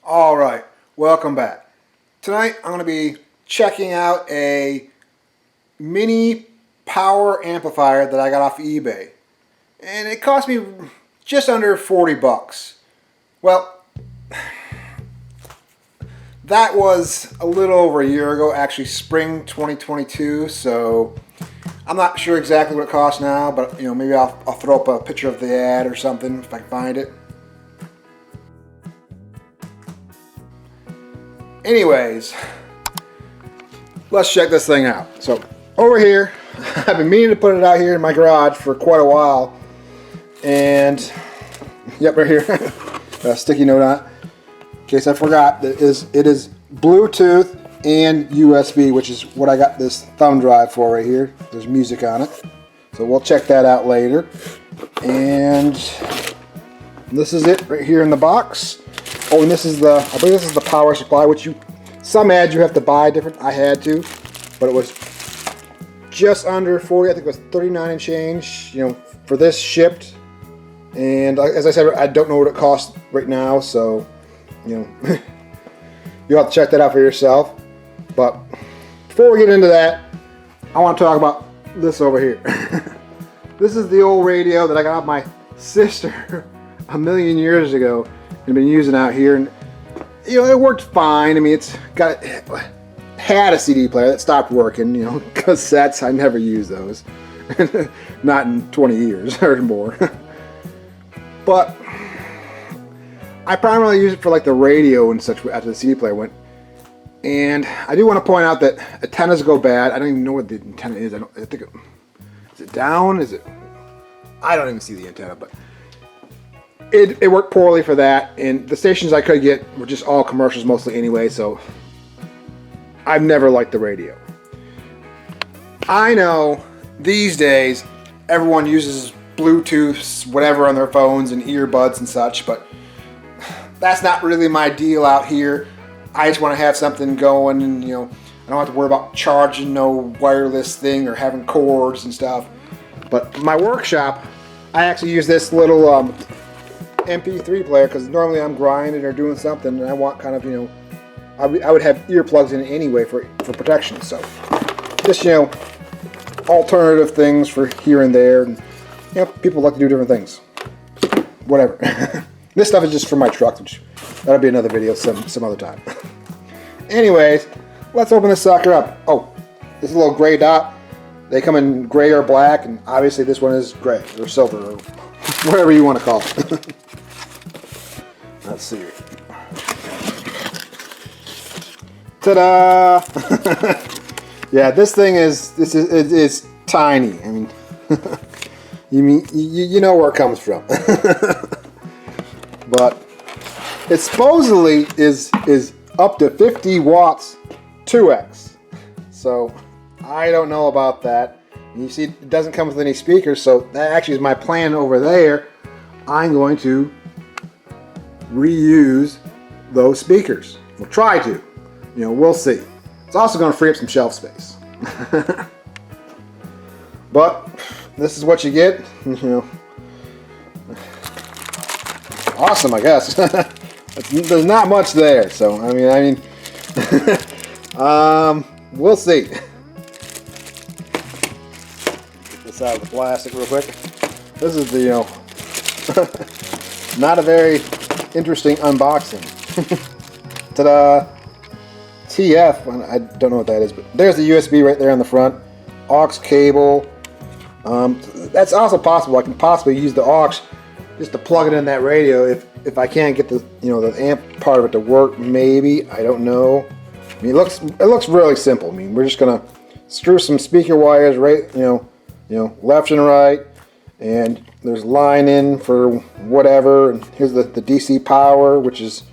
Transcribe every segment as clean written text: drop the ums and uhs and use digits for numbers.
Alright, welcome back. Tonight I'm going to be checking out a mini power amplifier that I got off eBay. And it cost me just under 40 bucks. Well, that was a little over a year ago, actually spring 2022, so I'm not sure exactly what it costs now, but maybe I'll throw up a picture of the ad or something if I can find it. Anyways, let's check this thing out. So over here, I've been meaning to put it out here in my garage for quite a while, and yep, right here, a sticky note on it. In case I forgot, it is Bluetooth and USB, which is what I got this thumb drive for right here. There's music on it, so we'll check that out later. And this is it right here in the box. Oh, and this is I believe this is the power supply, which some ads you have to buy different. I had to, but it was just under 40. I think it was 39 and change, for this shipped. And as I said, I don't know what it costs right now, so you'll have to check that out for yourself. But before we get into that, I want to talk about this over here. This is the old radio that I got off my sister a million years ago. And been using out here, and it worked fine. I mean, had a CD player that stopped working. Cassettes, I never used those, not in 20 years or more. But I primarily use it for like the radio and such after the CD player went. And I do want to point out that antennas go bad. I don't even know what the antenna is. I think is it down? Is it? I don't even see the antenna, but. It worked poorly for that, and the stations I could get were just all commercials mostly anyway, so I've never liked the radio. I know these days everyone uses Bluetooth, whatever, on their phones and earbuds and such, but that's not really my deal out here. I just want to have something going, and I don't have to worry about charging no wireless thing or having cords and stuff. But my workshop, I actually use this little MP3 player, because normally I'm grinding or doing something, and I want kind of, I would have earplugs in it anyway for protection. So just alternative things for here and there, and people like to do different things. Whatever. This stuff is just for my truck, which that'll be another video some other time. Anyways, let's open this sucker up. Oh, this little gray dot. They come in gray or black, and obviously this one is gray or silver or whatever you want to call it. Let's see. Ta-da! Yeah, this thing is tiny. I mean, you know where it comes from. But it supposedly is up to 50 watts 2x. So I don't know about that. And you see, it doesn't come with any speakers, so that actually is my plan over there. I'm going to reuse those speakers. We'll try to. We'll see. It's also going to free up some shelf space. But this is what you get. Awesome, I guess. There's not much there, so I mean, we'll see. Get this out of the plastic real quick. This is the not a very interesting unboxing. Ta-da! TF, I don't know what that is, but there's the USB right there on the front. Aux cable. That's also possible. I can possibly use the aux just to plug it in that radio if I can't get the the amp part of it to work. Maybe, I don't know. I mean, it looks really simple. I mean, we're just gonna screw some speaker wires right, left and right. And there's line in for whatever, and here's the DC power, which is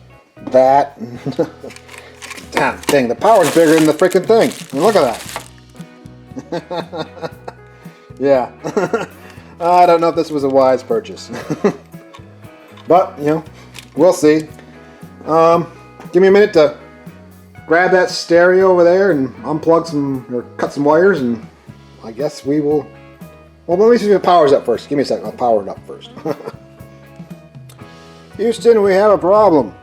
that. Damn thing, the power's bigger than the freaking thing. I mean, look at that. Yeah. I don't know if this was a wise purchase. But, we'll see. Give me a minute to grab that stereo over there and unplug or cut some wires, and I guess we will. Well, let me see if it powers up first. Give me a second. I'll power it up first. Houston, we have a problem.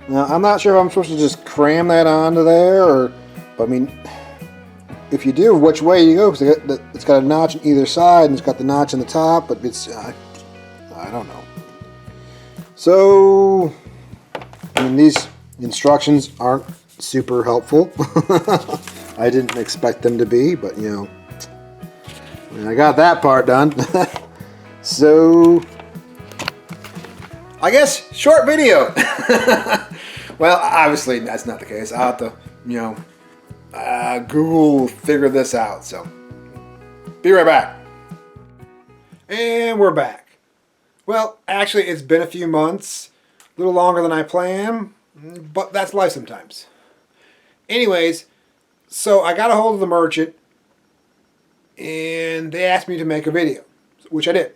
Now, I'm not sure if I'm supposed to just cram that onto there, or, but I mean, if you do, which way you go, because it's got a notch on either side, and it's got the notch on the top, but it's, I don't know. So, I mean, these instructions aren't super helpful. I didn't expect them to be, but, you know, I got that part done. So, I guess, short video. Well, obviously that's not the case. I'll have to, you know, Google figure this out. So, be right back. And we're back. Well, actually, it's been a few months, a little longer than I planned, but that's life sometimes. Anyways, so I got a hold of the merchant, and they asked me to make a video, which I did.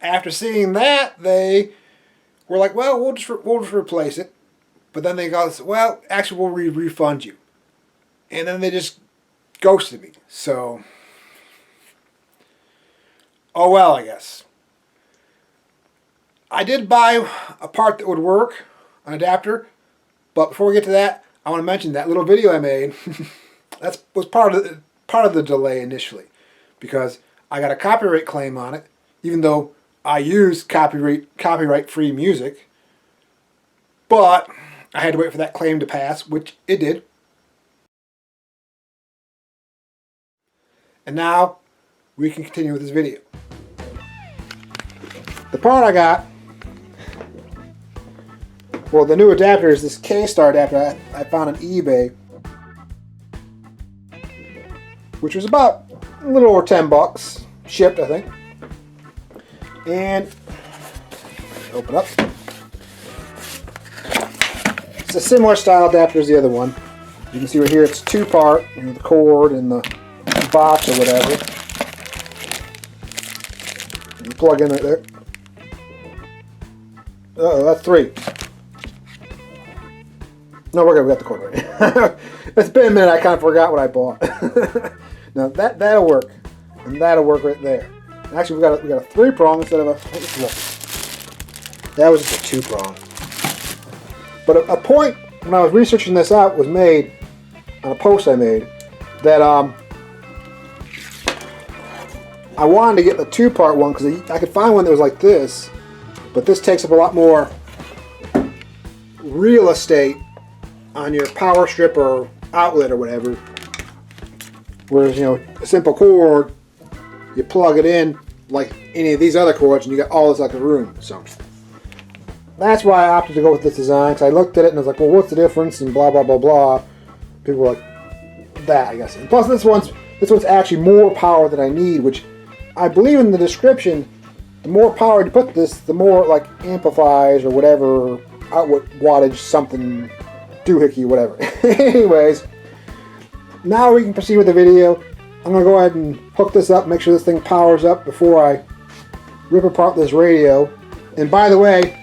After seeing that, they were like, well, we'll just replace it. But then they go, well, actually, we'll refund you. And then they just ghosted me. So, oh well, I guess. I did buy a part that would work, an adapter. But before we get to that, I want to mention that little video I made. That was part of the delay initially, because I got a copyright claim on it, even though I use copyright-free music, but I had to wait for that claim to pass, which it did. And now we can continue with this video. The part I got, well, the new adapter is this K-Star adapter I found on eBay, which was about a little over 10 bucks, shipped, I think. And open up. It's a similar style adapter as the other one. You can see right here it's two-part, you know, the cord and the box or whatever. You plug in right there. Uh-oh, that's 3. No, we're good. We got the cord right. It's been a minute. I kind of forgot what I bought. Now that'll work, and that'll work right there. Actually, we got a 3-prong instead of a. That was just a 2-prong. But a point when I was researching this out was made on a post I made that I wanted to get the 2-part one because I could find one that was like this, but this takes up a lot more real estate on your power strip or outlet or whatever. Whereas, you know, a simple cord, you plug it in like any of these other cords and you got all this like a room. So that's why I opted to go with this design, because I looked at it and I was like, well, what's the difference, and blah blah blah blah. People were like, that, I guess. And plus this one's actually more power than I need, which I believe in the description, the more power you put this, the more like amplifies or whatever output wattage something doohickey, whatever. Anyways, now we can proceed with the video. I'm going to go ahead and hook this up, make sure this thing powers up before I rip apart this radio. And by the way,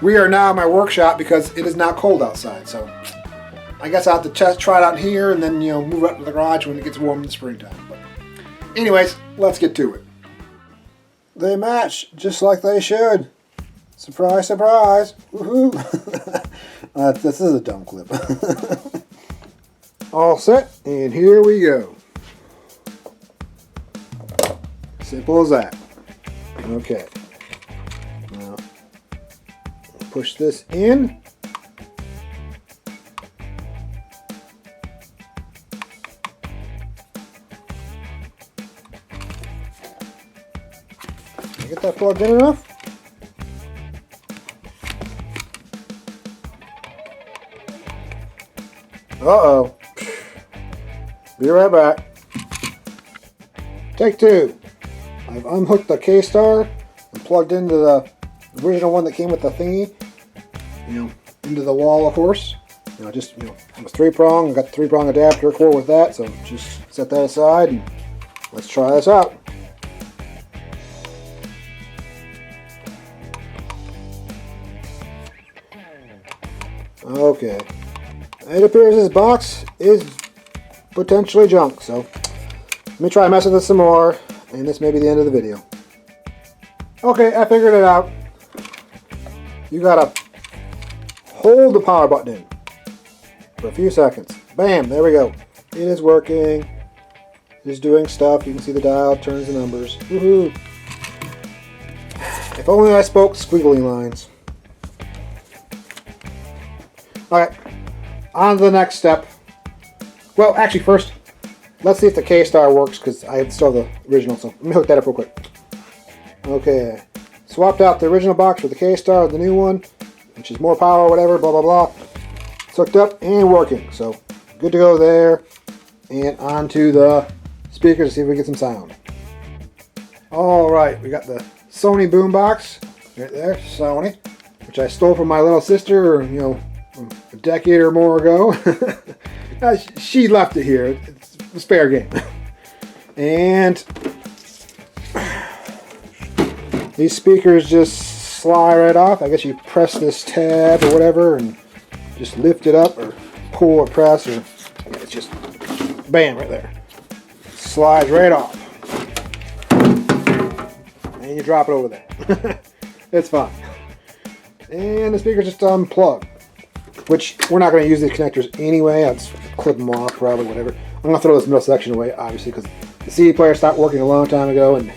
we are now in my workshop because it is not cold outside. So I guess I'll have to try it out here and then, you know, move up to the garage when it gets warm in the springtime. But anyways, let's get to it. They match just like they should. Surprise, surprise. Woohoo. This is a dumb clip. All set, and here we go. Simple as that. Okay. Now, push this in. Get that plugged in enough? Uh-oh. Be right back. Take 2. I've unhooked the K-Star and plugged into the original one that came with the thingy, you know, into the wall, of course. just it was 3-prong. I got the 3-prong adapter cord with that, so just set that aside and let's try this out. Okay, it appears this box is potentially junk, so let me try messing with this some more, and this may be the end of the video. Okay, I figured it out. You gotta hold the power button in for a few seconds. Bam, there we go. It is working. It is doing stuff. You can see the dial turns the numbers. Woohoo! If only I spoke squiggly lines. Alright, on to the next step. Well, actually first, let's see if the K-Star works, because I still have the original, so let me hook that up real quick. Okay, swapped out the original box for the K-Star with the new one, which is more power, whatever, blah, blah, blah. It's hooked up and working, so good to go there. And onto the speakers to see if we get some sound. Alright, we got the Sony boombox, right there, Sony, which I stole from my little sister, a decade or more ago. She left it here. It's a spare game. And these speakers just slide right off. I guess you press this tab or whatever and just lift it up or pull or press, or it's just bam right there. Slides right off. And you drop it over there. It's fine. And the speakers just unplug. Which we're not going to use these connectors anyway. I'll just clip them off, probably, whatever. I'm going to throw this middle section away, obviously, because the CD player stopped working a long time ago, and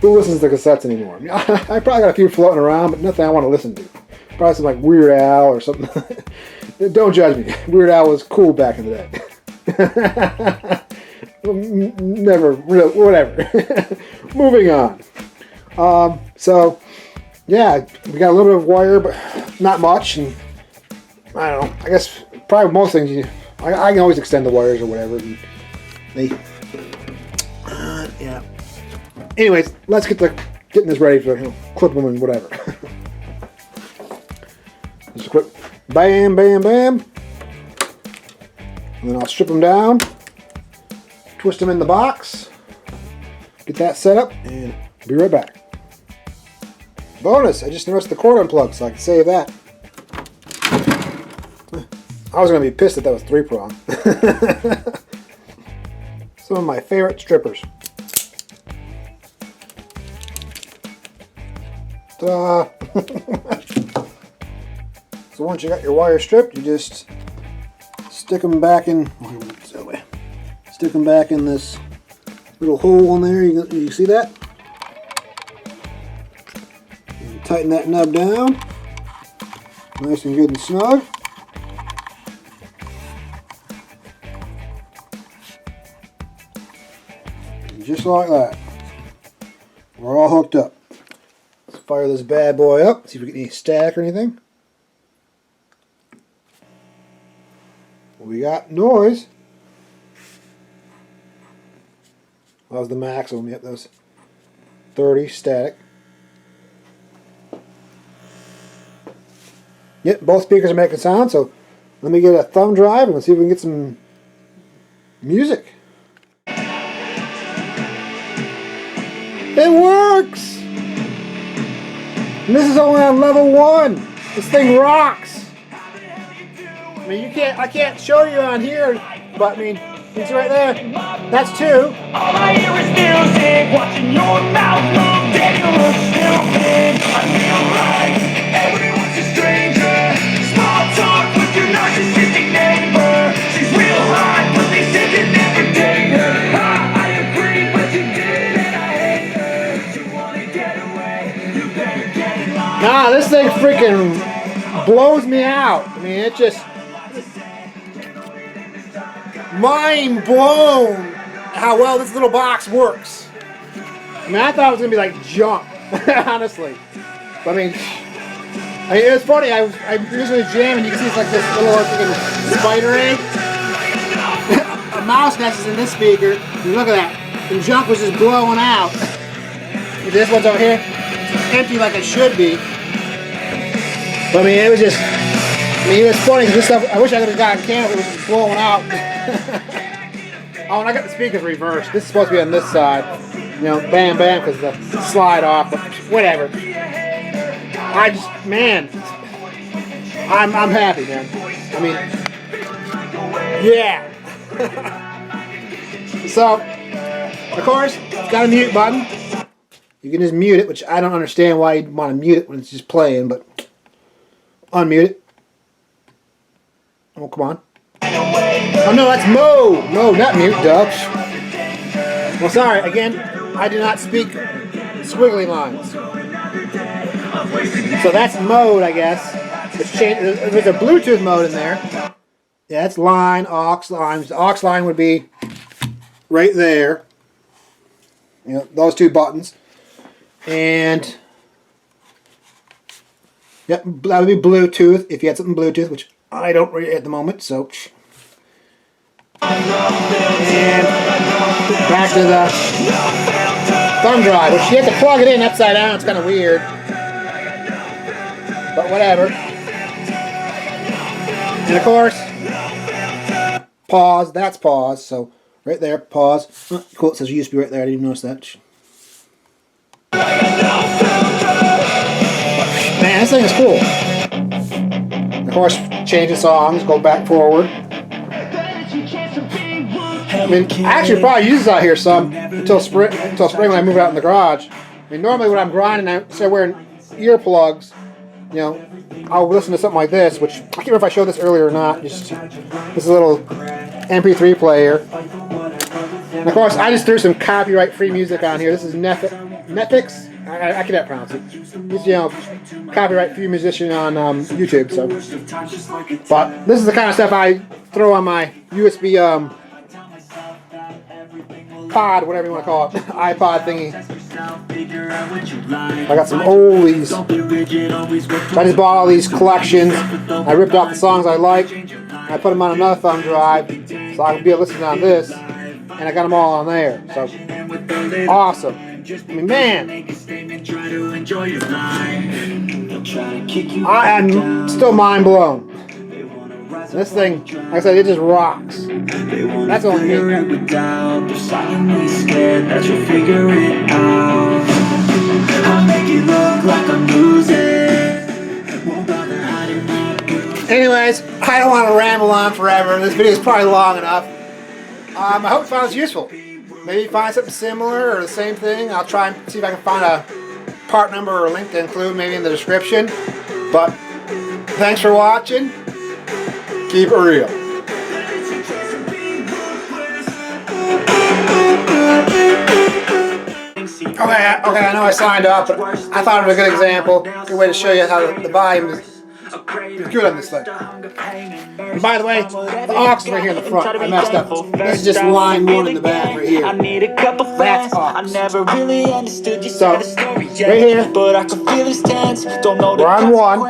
who listens to cassettes anymore? I mean, I probably got a few floating around, but nothing I want to listen to. Probably some like Weird Al or something. Don't judge me. Weird Al was cool back in the day. Never, really, whatever. Moving on. So, yeah, we got a little bit of wire, but not much. And I don't know. I guess probably most things I can always extend the wires or whatever. And yeah. Anyways, let's getting this ready for clip them and whatever. Just a quick bam, bam, bam, and then I'll strip them down, twist them in the box, get that set up, and be right back. Bonus, I just noticed the cord unplugged, so I can save that. I was going to be pissed if that was 3-prong. Some of my favorite strippers. Ta-da! So once you got your wire stripped, you just stick them back in. Stick them back in this little hole in there. You see that? Tighten that nub down, nice and good and snug. And just like that, we're all hooked up. Let's fire this bad boy up, see if we get any static or anything. We got noise. That was the maximum. Yep, that was 30 static. Yep, both speakers are making sound, so let me get a thumb drive and let's see if we can get some music. It works! And this is only on level 1. This thing rocks! I mean, I can't show you on here, but I mean, it's right there. That's 2. All I hear is music, watching your mouth move, then you look stupid. I feel right, everyone's a stranger. Small talk with your narcissistic neighbor. She's real hot, but they said you never date her. I agree, but you did, and I hate her. You wanna get away, you better get in line. Nah, this thing freaking blows me out. I mean, it just mind blown how well this little box works. I mean, I thought it was gonna be like junk, honestly. But I mean, it's funny. I usually jam, and you can see it's like this little freaking spider egg. A mouse nest is in this speaker. And look at that. The junk was just blowing out. This one's over here, empty like it should be. But I mean, it was just mean, it's funny because this stuff, I wish I could have gotten a camera that was just blowing out. Oh, and I got the speakers reversed. This is supposed to be on this side. You know, bam, bam, because the slide off, but whatever. I just, man, I'm happy, man. I mean, yeah. So, of course, it's got a mute button. You can just mute it, which I don't understand why you'd want to mute it when it's just playing, but unmute it. Oh, come on. Oh no, that's mode. Mode, not mute, Dutch. Well, sorry, again, I do not speak squiggly lines. So that's mode, I guess. There's a Bluetooth mode in there. Yeah, that's line, aux lines. The aux line would be right there. You know, those two buttons. And yep, that would be Bluetooth if you had something Bluetooth, which I don't really at the moment, so. And back to the thumb drive, which you have to plug it in upside down. It's kind of weird, but whatever. And of course, pause. That's pause. So right there, pause. Oh, cool. It says USB right there. I didn't even notice that. Man, this thing is cool. Of course, changing songs, go back, forward. I mean, I actually probably use this out here some until spring when I move it out in the garage. I mean, normally when I'm grinding, I say wearing earplugs, you know, I'll listen to something like this, which I can't remember if I showed this earlier or not. Just this little MP3 player. And of course, I just threw some copyright-free music on here. This is Netflix. I cannot pronounce it. He's, you know, copyright-free musician on YouTube. So, but this is the kind of stuff I throw on my USB pod, whatever you want to call it, iPod thingy. I got some oldies. I just bought all these collections. I ripped off the songs I like. I put them on another thumb drive, so I can be able to listen on this. And I got them all on there. So awesome. I mean, man, I am still mind blown. This thing, like I said, it just rocks. That's only me. Anyways, I don't want to ramble on forever. This video is probably long enough. I hope you found this useful. Maybe find something similar or the same thing. I'll try and see if I can find a part number or a link to include maybe in the description. But thanks for watching. Keep it real. Okay, I know I signed up, but I thought it was a good example. Good way to show you how the volume is good on this thing. And by the way, the aux is right here in the front. I messed up. This is just line 1 in the back right here. That's aux. So, right here, we're on 1.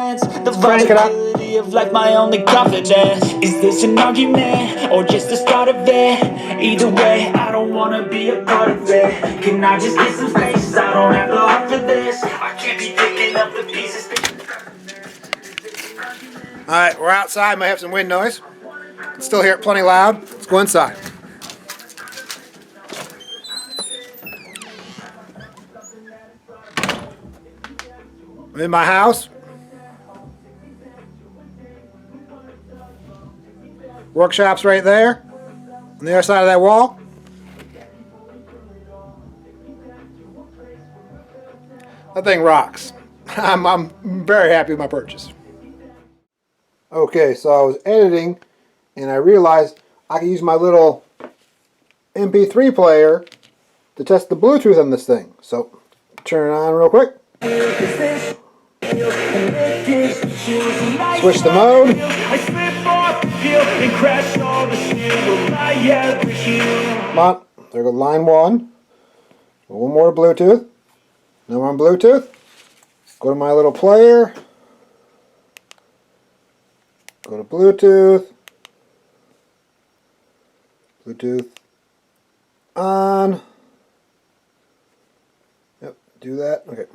Let's crank it up. Of like my only confidence. Is this an argument or just the start of it? Either way, I don't wanna be a part of it. Can I just get some space? I don't have the heart for this. I can't be picking up the pieces. Alright, we're outside. Might have some wind noise. Can still hear it plenty loud. Let's go inside. I'm in my house. Workshop's right there on the other side of that wall. That thing rocks. I'm very happy with my purchase. Okay, so I was editing and I realized I could use my little MP3 player to test the Bluetooth on this thing. So turn it on real quick. Switch the mode. Come on, there goes line 1. One more to Bluetooth. Now we're on Bluetooth. Go to my little player. Go to Bluetooth. Bluetooth on. Yep, do that. Okay.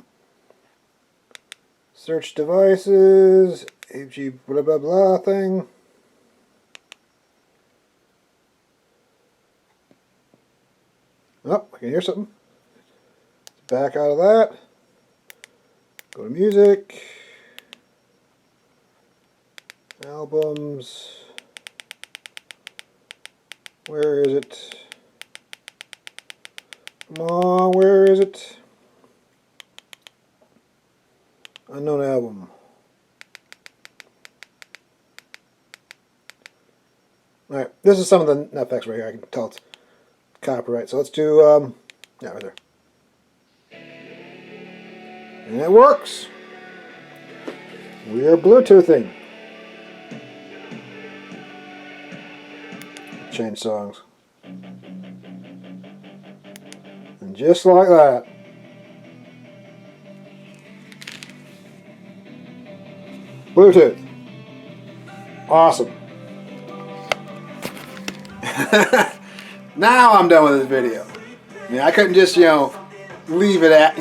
search devices, AG blah blah blah thing. Oh, I can hear something. Back out of that. Go to music. Albums. Where is it? Come on, where is it? Unknown album. Alright, this is some of the effects right here. I can tell it's copyright. So let's do, yeah, right there. And it works. We are Bluetoothing. Change songs. And just like that. Bluetooth. Awesome. Now I'm done with this video. I mean, I couldn't just, leave it at,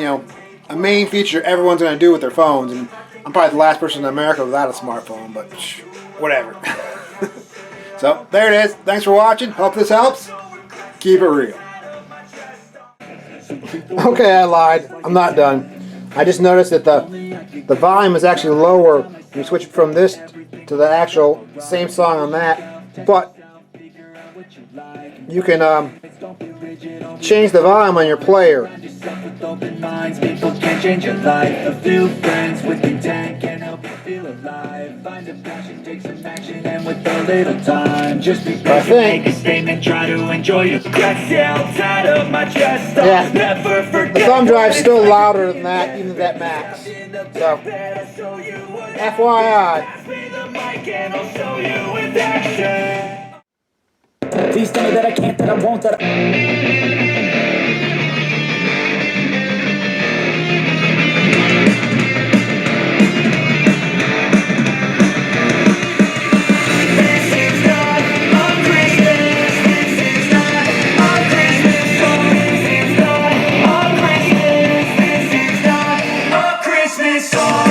a main feature everyone's going to do with their phones. And I'm probably the last person in America without a smartphone, but whatever. So, there it is. Thanks for watching. Hope this helps. Keep it real. Okay, I lied. I'm not done. I just noticed that the volume is actually lower when you switch from this to the actual same song on that, but you can change the volume on your player. People can change your life. A few friends with intent can help you feel alive. Find a passion, take some action, and with a little time, just be patient, make a statement, try to enjoy it. That's the outside of my chest. Yeah, never forget. The thumb drive's still louder than that, even that max. So, FYI. Please tell me that I can't, that I won't, that I... Song.